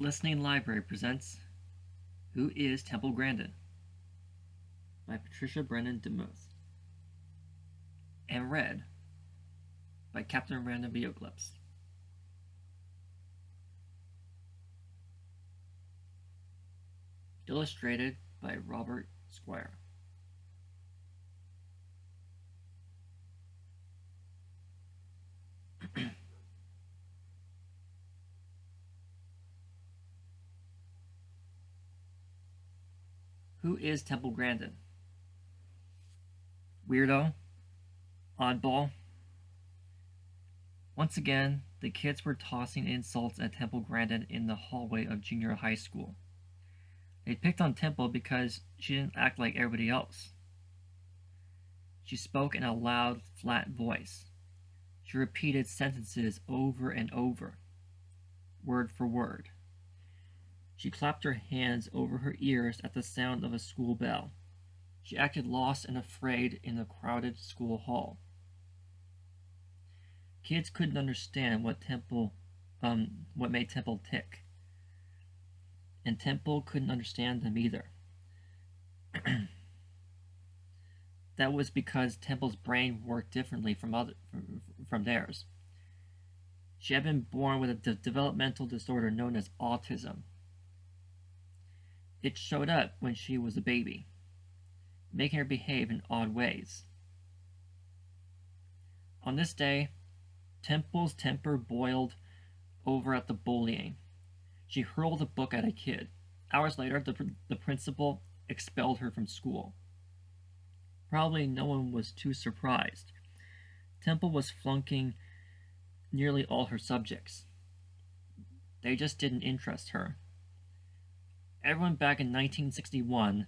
Listening Library presents Who is Temple Grandin? By Patricia Brennan DeMuth, and read by Captain Random Videoclips. Illustrated by Robert Squire. Who is Temple Grandin? Weirdo? Oddball? Once again, the kids were tossing insults at Temple Grandin in the hallway of junior high school. They picked on Temple because she didn't act like everybody else. She spoke in a loud, flat voice. She repeated sentences over and over, word for word. She clapped her hands over her ears at the sound of a school bell. She acted lost and afraid in the crowded school hall. Kids couldn't understand what made Temple tick, and Temple couldn't understand them either. That was because Temple's brain worked differently from theirs. She had been born with a developmental disorder known as autism. It showed up when she was a baby, making her behave in odd ways. On this day, Temple's temper boiled over at the bullying. She hurled a book at a kid. Hours later, the principal expelled her from school. Probably no one was too surprised. Temple was flunking nearly all her subjects. They just didn't interest her. Everyone back in 1961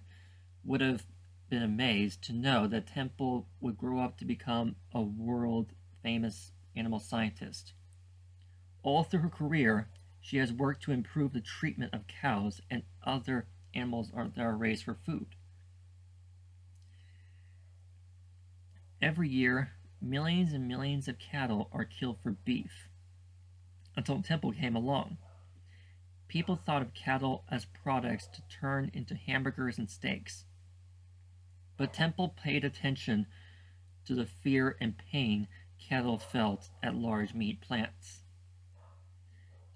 would have been amazed to know that Temple would grow up to become a world-famous animal scientist. All through her career, she has worked to improve the treatment of cows and other animals that are raised for food. Every year, millions and millions of cattle are killed for beef, until Temple came along. People thought of cattle as products to turn into hamburgers and steaks. But Temple paid attention to the fear and pain cattle felt at large meat plants.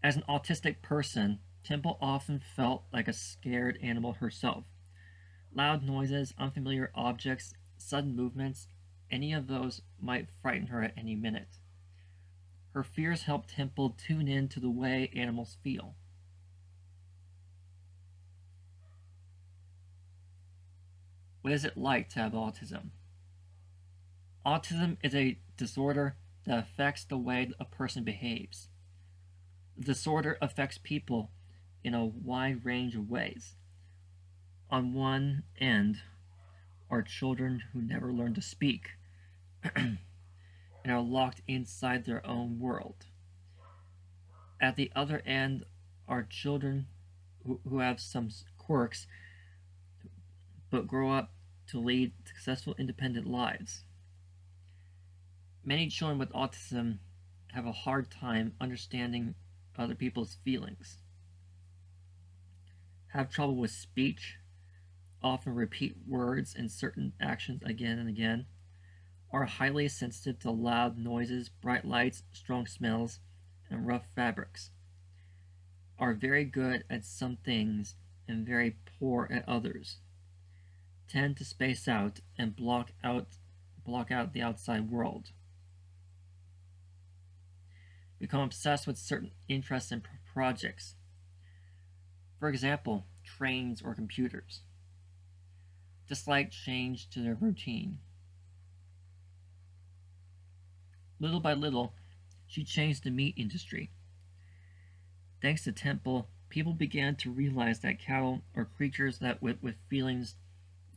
As an autistic person, Temple often felt like a scared animal herself. Loud noises, unfamiliar objects, sudden movements, any of those might frighten her at any minute. Her fears helped Temple tune in to the way animals feel. What is it like to have autism? Autism is a disorder that affects the way a person behaves. The disorder affects people in a wide range of ways. On one end are children who never learn to speak and are locked inside their own world. At the other end are children who have some quirks but grow up to lead successful independent lives. Many children with autism have a hard time understanding other people's feelings, have trouble with speech, often repeat words and certain actions again and again, are highly sensitive to loud noises, bright lights, strong smells, and rough fabrics, are very good at some things and very poor at others, tend to space out and block out the outside world, become obsessed with certain interests and projects. For example, trains or computers. Dislike change to their routine. Little by little, she changed the meat industry. Thanks to Temple, people began to realize that cattle are creatures with feelings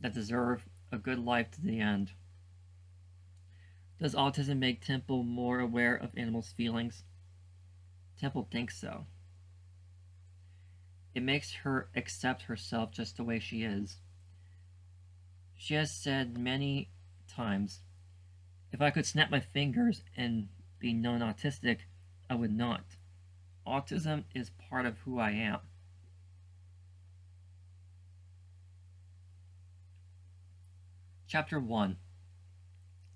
that deserve a good life to the end. Does autism make Temple more aware of animals' feelings? Temple thinks so. It makes her accept herself just the way she is. She has said many times, "If I could snap my fingers and be non-autistic, I would not. autism is part of who I am. Chapter 1.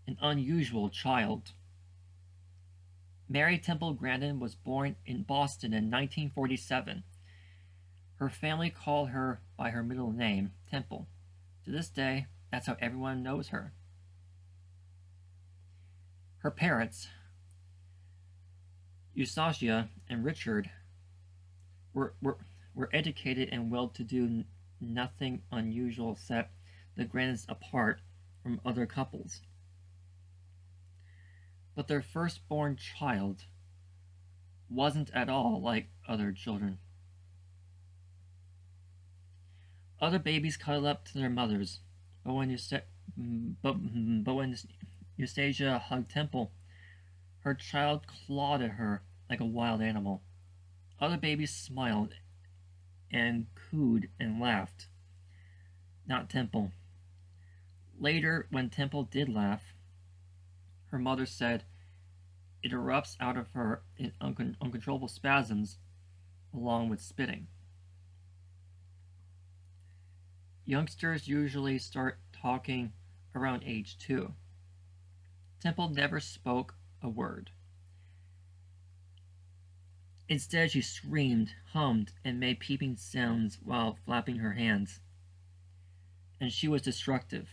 An Unusual Child. Mary Temple Grandin was born in Boston in 1947. Her family called her by her middle name, Temple. To this day, that's how everyone knows her. Her parents, Eustacia and Richard, were educated and well-to-do. Nothing unusual set the Grandins apart from other couples. But their firstborn child wasn't at all like other children. Other babies cuddled up to their mothers, but when Eustacia hugged Temple, her child clawed at her like a wild animal. Other babies smiled and cooed and laughed. Not Temple. Later, when Temple did laugh, her mother said it erupts out of her in uncontrollable spasms along with spitting. Youngsters usually start talking around age 2. Temple never spoke a word. Instead, she screamed, hummed, and made peeping sounds while flapping her hands. And she was destructive.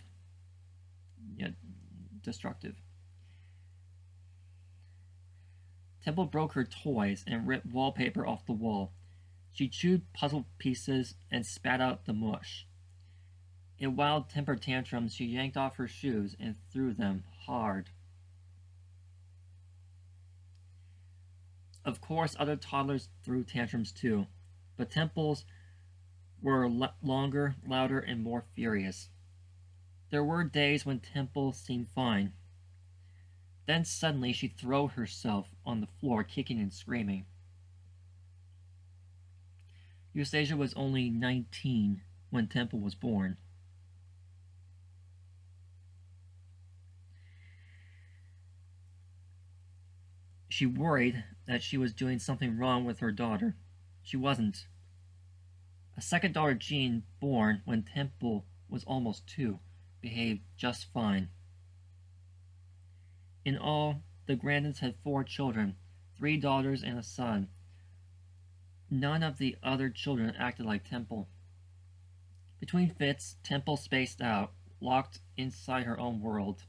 Temple broke her toys and ripped wallpaper off the wall. She chewed puzzle pieces and spat out the mush. In wild temper tantrums, she yanked off her shoes and threw them hard. Of course, other toddlers threw tantrums too, but Temple's were longer, louder, and more furious. There were days when Temple seemed fine. Then suddenly she'd throw herself on the floor, kicking and screaming. Eustacia was only 19 when Temple was born. She worried that she was doing something wrong with her daughter. She wasn't. A second daughter, Jean, born when Temple was almost 2, behaved just fine. In all, the Grandins had 4 children, 3 daughters and a son. None of the other children acted like Temple. Between fits, Temple spaced out, locked inside her own world.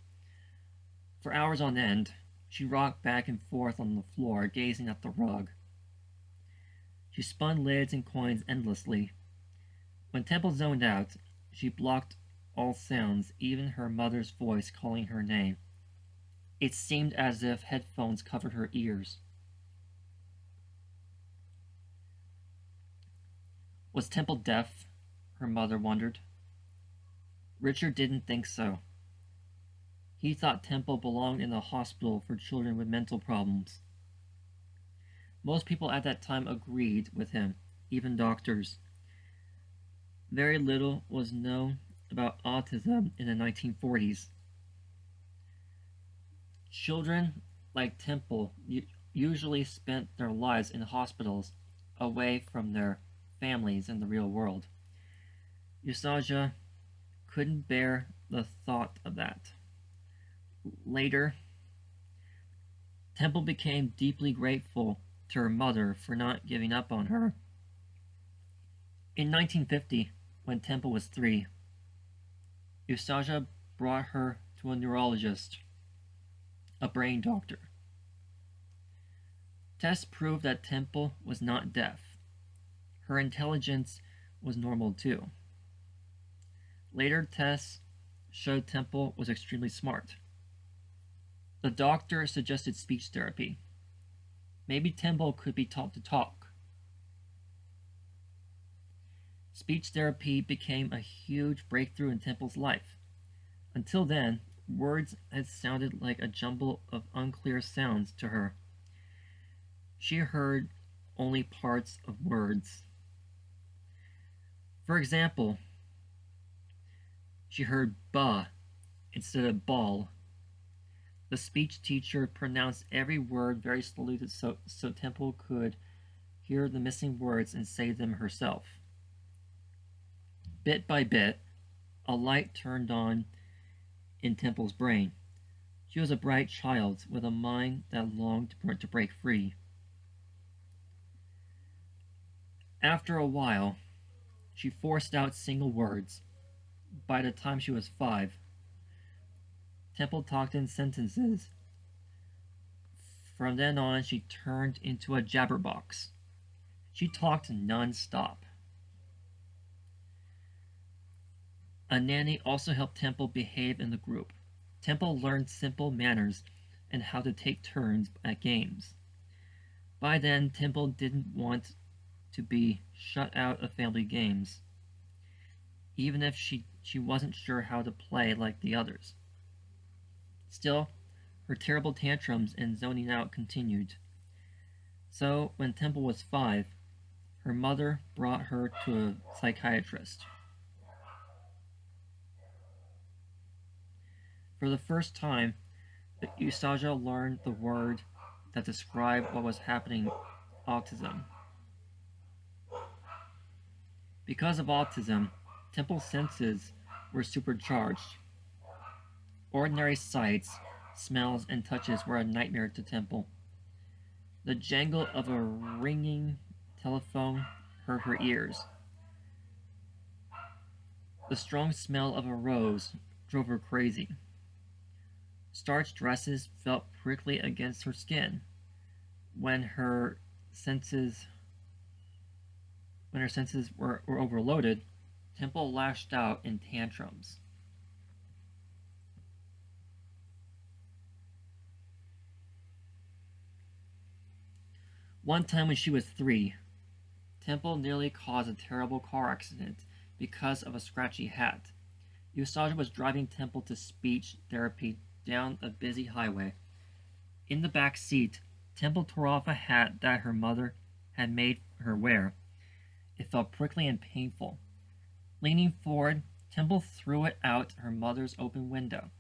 For hours on end, she rocked back and forth on the floor, gazing at the rug. She spun lids and coins endlessly. When Temple zoned out, she blocked all sounds, even her mother's voice calling her name. It seemed as if headphones covered her ears. Was Temple deaf? Her mother wondered. Richard didn't think so. He thought Temple belonged in the hospital for children with mental problems. Most people at that time agreed with him, even doctors. Very little was known about autism in the 1940s. Children like Temple usually spent their lives in hospitals, away from their families in the real world. Eustacia couldn't bear the thought of that. Later, Temple became deeply grateful to her mother for not giving up on her. In 1950, when Temple was 3, Eustacia brought her to a neurologist, a brain doctor. Tests proved that Temple was not deaf. Her intelligence was normal too. Later tests showed Temple was extremely smart. The doctor suggested speech therapy. Maybe Temple could be taught to talk. Speech therapy became a huge breakthrough in Temple's life. Until then, words had sounded like a jumble of unclear sounds to her. She heard only parts of words. For example, she heard "ba" instead of "ball." The speech teacher pronounced every word very slowly so Temple could hear the missing words and say them herself. Bit by bit, a light turned on in Temple's brain. She was a bright child with a mind that longed to break free. After a while, she forced out single words. By the time she was 5, Temple talked in sentences. From then on, she turned into a jabberbox. She talked non-stop. A nanny also helped Temple behave in the group. Temple learned simple manners and how to take turns at games. By then, Temple didn't want to be shut out of family games, even if she wasn't sure how to play like the others. Still, her terrible tantrums and zoning out continued. So, when Temple was 5, her mother brought her to a psychiatrist. For the first time, Usagi learned the word that described what was happening: autism. Because of autism, Temple's senses were supercharged. Ordinary sights, smells, and touches were a nightmare to Temple. The jangle of a ringing telephone hurt her ears. The strong smell of a rose drove her crazy. Starched dresses felt prickly against her skin. When her senses were overloaded, Temple lashed out in tantrums. One time when she was 3, Temple nearly caused a terrible car accident because of a scratchy hat. Usagi was driving Temple to speech therapy down a busy highway. In the back seat, Temple tore off a hat that her mother had made her wear. It felt prickly and painful. Leaning forward, Temple threw it out her mother's open window.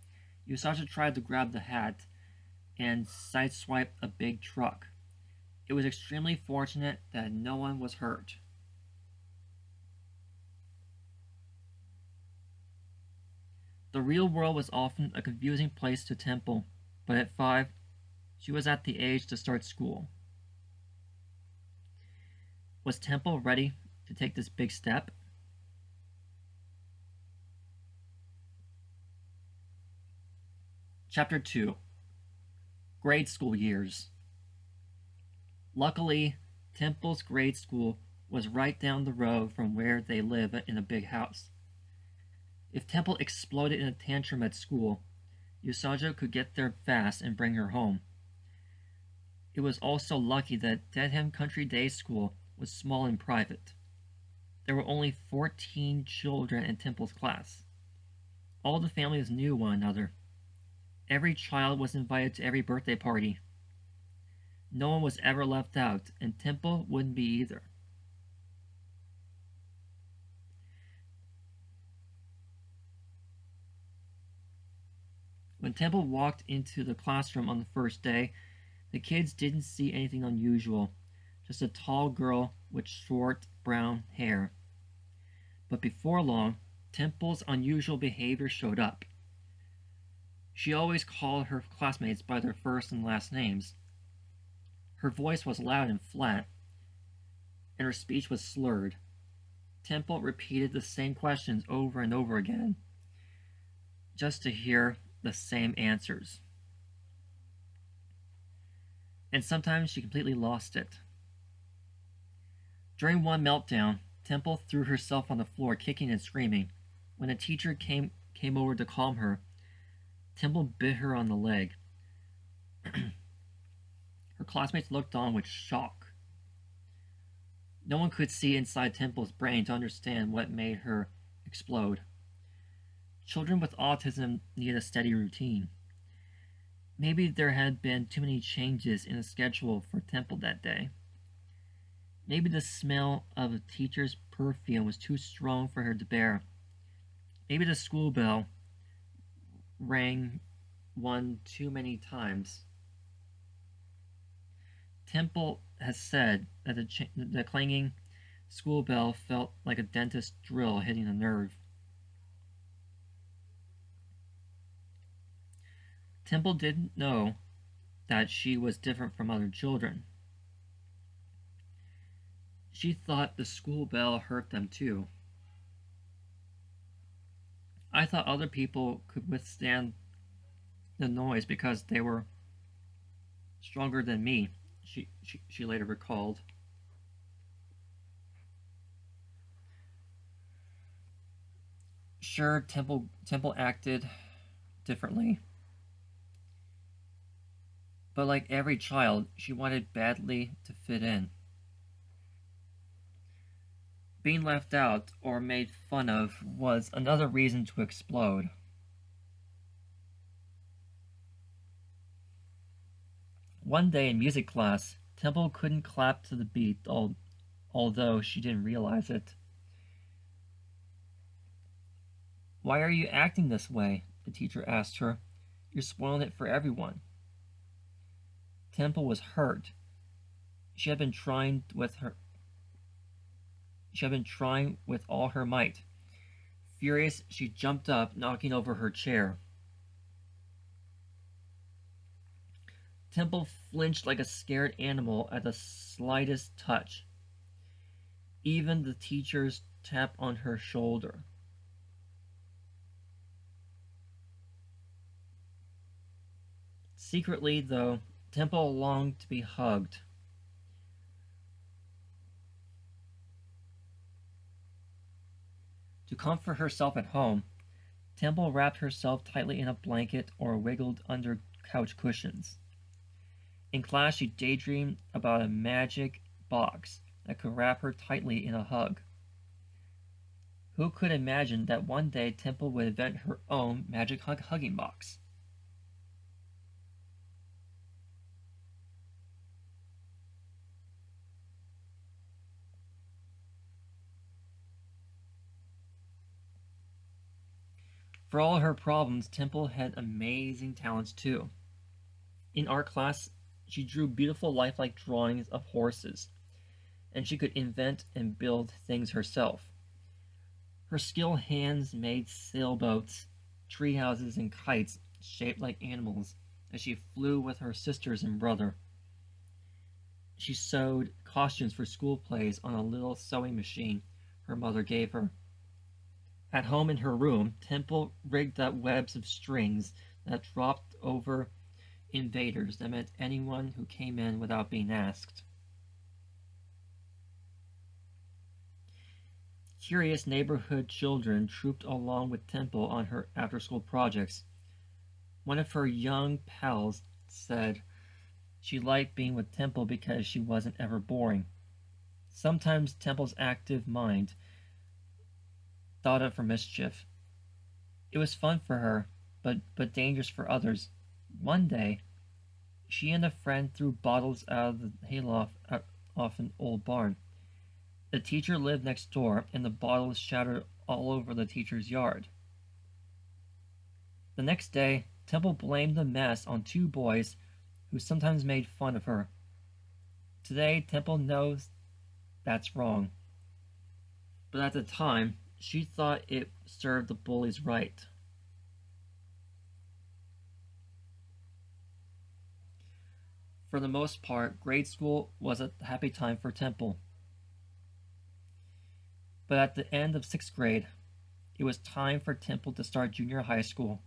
Usagi tried to grab the hat and sideswipe a big truck. It was extremely fortunate that no one was hurt. The real world was often a confusing place to Temple, but at 5, she was at the age to start school. Was Temple ready to take this big step? Chapter 2: Grade School Years. Luckily, Temple's grade school was right down the road from where they live in a big house. If Temple exploded in a tantrum at school, Usagi could get there fast and bring her home. It was also lucky that Dedham Country Day School was small and private. There were only 14 children in Temple's class. All the families knew one another. Every child was invited to every birthday party. No one was ever left out, and Temple wouldn't be either. When Temple walked into the classroom on the first day, the kids didn't see anything unusual, just a tall girl with short brown hair. But before long, Temple's unusual behavior showed up. She always called her classmates by their first and last names. Her voice was loud and flat, and her speech was slurred. Temple repeated the same questions over and over again, just to hear the same answers. And sometimes she completely lost it. During one meltdown, Temple threw herself on the floor, kicking and screaming. When a teacher came over to calm her, Temple bit her on the leg. Her classmates looked on with shock. No one could see inside Temple's brain to understand what made her explode. Children with autism need a steady routine. Maybe there had been too many changes in the schedule for Temple that day. Maybe the smell of a teacher's perfume was too strong for her to bear. Maybe the school bell rang one too many times. Temple has said that the clanging school bell felt like a dentist drill hitting a nerve. Temple didn't know that she was different from other children. She thought the school bell hurt them too. I thought other people could withstand the noise because they were stronger than me, she later recalled. Sure, Temple acted differently. But like every child, she wanted badly to fit in. Being left out or made fun of was another reason to explode. One day in music class, Temple couldn't clap to the beat, although she didn't realize it. "Why are you acting this way?" the teacher asked her. "You're spoiling it for everyone." Temple was hurt. She had been trying with all her might. Furious, she jumped up, knocking over her chair. Temple flinched like a scared animal at the slightest touch, even the teacher's tap on her shoulder. Secretly, though, Temple longed to be hugged. To comfort herself at home, Temple wrapped herself tightly in a blanket or wiggled under couch cushions. In class, she daydreamed about a magic box that could wrap her tightly in a hug. Who could imagine that one day Temple would invent her own magic hugging box? For all her problems, Temple had amazing talents too. In art class, she drew beautiful lifelike drawings of horses, and she could invent and build things herself. Her skilled hands made sailboats, treehouses, and kites shaped like animals as she flew with her sisters and brother. She sewed costumes for school plays on a little sewing machine her mother gave her. At home in her room, Temple rigged up webs of strings that dropped over invaders that meant anyone who came in without being asked. Curious neighborhood children trooped along with Temple on her after-school projects. One of her young pals said she liked being with Temple because she wasn't ever boring. Sometimes Temple's active mind thought up for mischief. It was fun for her, but dangerous for others. One day, she and a friend threw bottles out of the hayloft off an old barn. The teacher lived next door, and the bottles shattered all over the teacher's yard. The next day, Temple blamed the mess on two boys who sometimes made fun of her. Today, Temple knows that's wrong. But at the time, she thought it served the bullies right. For the most part, grade school was a happy time for Temple. But at the end of 6th grade, it was time for Temple to start junior high school.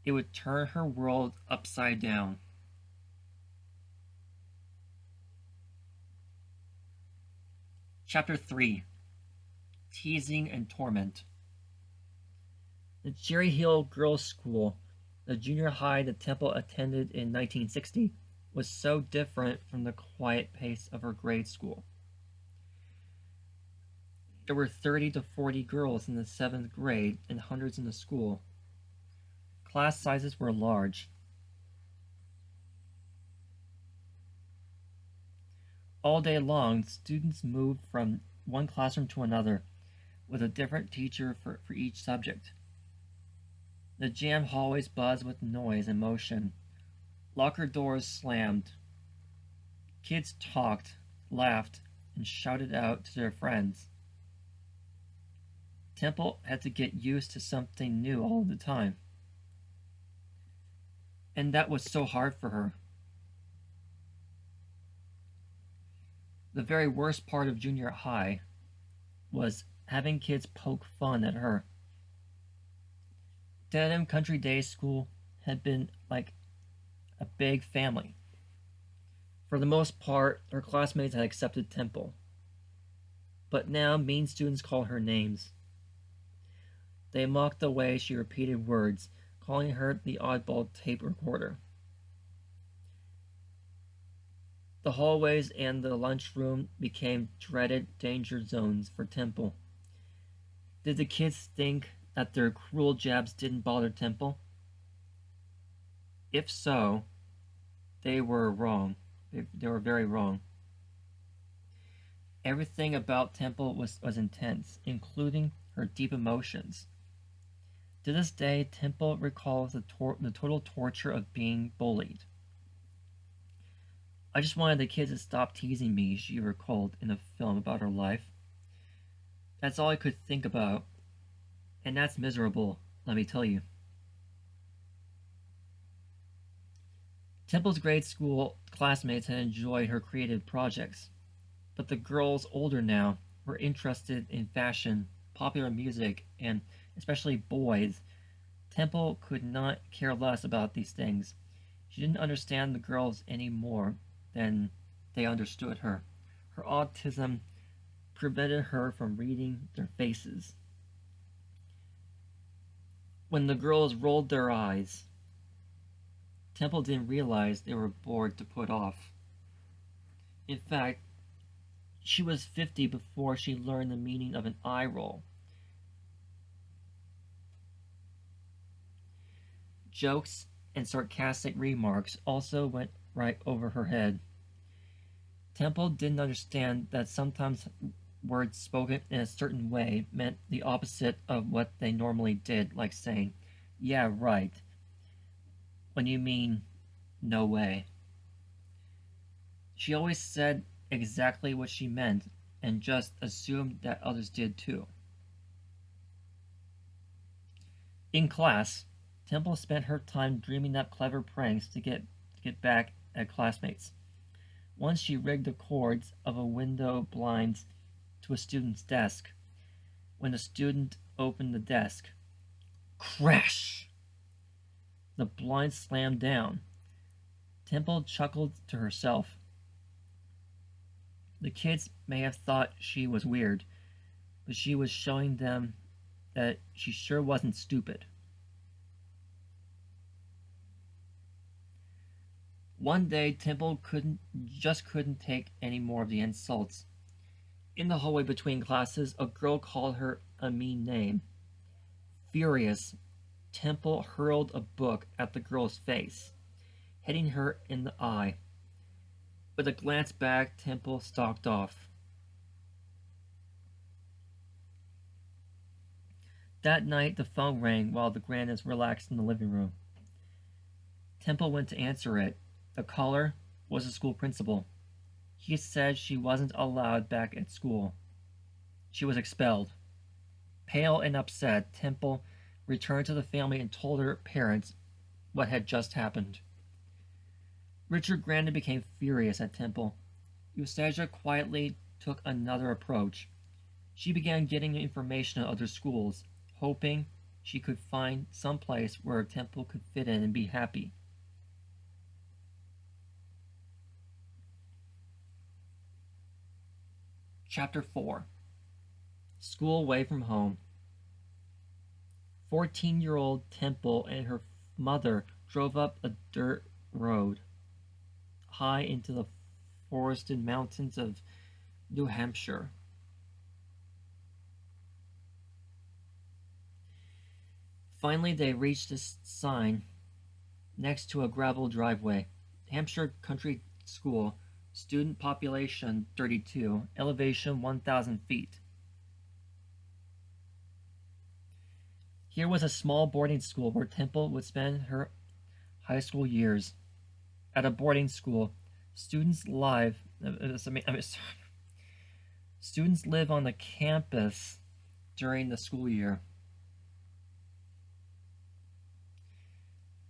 It would turn her world upside down. Chapter 3: Teasing and Torment. The Cherry Hill Girls' School, the junior high that Temple attended in 1960, was so different from the quiet pace of her grade school. There were 30 to 40 girls in the 7th grade and hundreds in the school. Class sizes were large. All day long, students moved from one classroom to another, with a different teacher for each subject. The jam hallways buzzed with noise and motion. Locker doors slammed. Kids talked, laughed, and shouted out to their friends. Temple had to get used to something new all the time. And that was so hard for her. The very worst part of junior high was having kids poke fun at her. Dedham Country Day School had been like a big family. For the most part, her classmates had accepted Temple. But now mean students call her names. They mocked the way she repeated words, calling her the oddball tape recorder. The hallways and the lunchroom became dreaded danger zones for Temple. Did the kids think that their cruel jabs didn't bother Temple? If so, they were wrong. They were very wrong. Everything about Temple was intense, including her deep emotions. To this day, Temple recalls the total torture of being bullied. I just wanted the kids to stop teasing me, she recalled in a film about her life. That's all I could think about. And that's miserable, let me tell you. Temple's grade school classmates had enjoyed her creative projects, but the girls older now were interested in fashion, popular music, and especially boys. Temple could not care less about these things. She didn't understand the girls any more than they understood her. Her autism prevented her from reading their faces. When the girls rolled their eyes, Temple didn't realize they were bored to put off. In fact, she was 50 before she learned the meaning of an eye roll. Jokes and sarcastic remarks also went right over her head. Temple didn't understand that sometimes words spoken in a certain way meant the opposite of what they normally did, like saying, "Yeah, right," when you mean, "No way." She always said exactly what she meant and just assumed that others did too. In class, Temple spent her time dreaming up clever pranks to get back at classmates. Once she rigged the cords of a window blinds to a student's desk. When a student opened the desk, crash! The blind slammed down. Temple chuckled to herself. The kids may have thought she was weird, but she was showing them that she sure wasn't stupid. One day, Temple couldn't take any more of the insults. In the hallway between classes, a girl called her a mean name. Furious, Temple hurled a book at the girl's face, hitting her in the eye. With a glance back, Temple stalked off. That night, the phone rang while the Grandins relaxed in the living room. Temple went to answer it. The caller was the school principal. He said she wasn't allowed back at school. She was expelled. Pale and upset, Temple returned to the family and told her parents what had just happened. Richard Grandin became furious at Temple. Eustasia quietly took another approach. She began getting information at other schools, hoping she could find some place where Temple could fit in and be happy. Chapter 4. School Away from Home. 14-year-old Temple and her mother drove up a dirt road high into the forested mountains of New Hampshire. Finally, they reached a sign next to a gravel driveway. Hampshire Country School, student population 32, elevation 1,000 feet. Here was a small boarding school where Temple would spend her high school years. At a boarding school, Students live. Students live on the campus during the school year.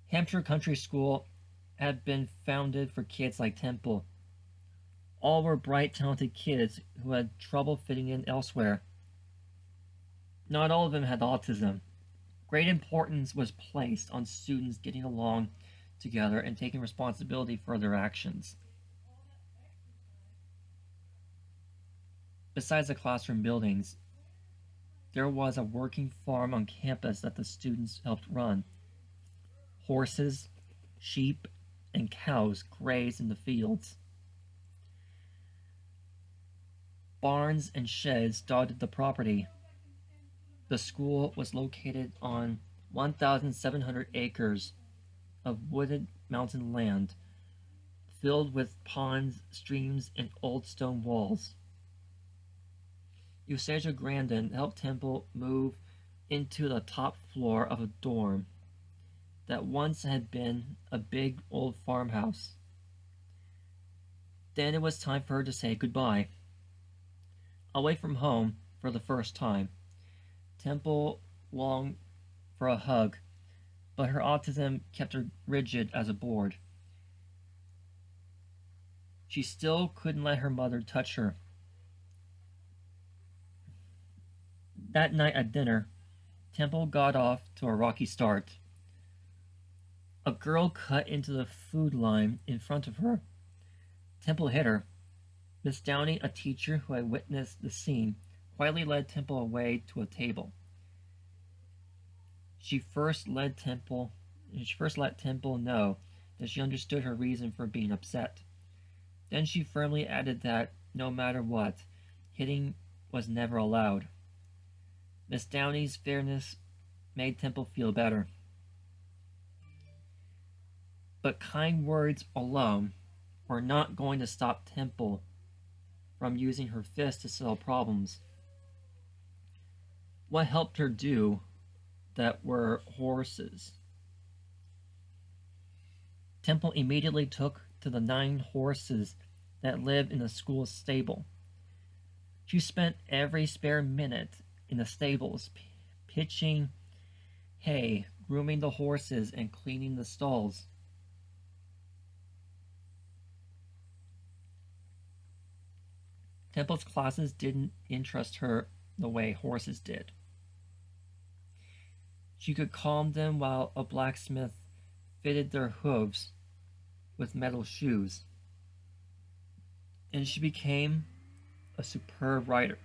Hampshire Country School had been founded for kids like Temple. All were bright, talented kids who had trouble fitting in elsewhere. Not all of them had autism. Great importance was placed on students getting along together and taking responsibility for their actions. Besides the classroom buildings, there was a working farm on campus that the students helped run. Horses, sheep, and cows grazed in the fields. Barns and sheds dotted the property. The school was located on 1,700 acres of wooded mountain land, filled with ponds, streams, and old stone walls. Temple Grandin helped Temple move into the top floor of a dorm that once had been a big old farmhouse. Then it was time for her to say goodbye. Away from home for the first time, Temple longed for a hug, but her autism kept her rigid as a board. She still couldn't let her mother touch her. That night at dinner, Temple got off to a rocky start. A girl cut into the food line in front of her. Temple hit her. Miss Downey, a teacher who had witnessed the scene, quietly led Temple away to a table. She first let Temple know that she understood her reason for being upset. Then she firmly added that, no matter what, hitting was never allowed. Miss Downey's fairness made Temple feel better. But kind words alone were not going to stop Temple from using her fist to settle problems. What helped her do that were horses. Temple immediately took to the 9 horses that lived in the school stable. She spent every spare minute in the stables, pitching hay, grooming the horses, and cleaning the stalls. Temple's classes didn't interest her the way horses did. She could calm them while a blacksmith fitted their hooves with metal shoes. And she became a superb writer.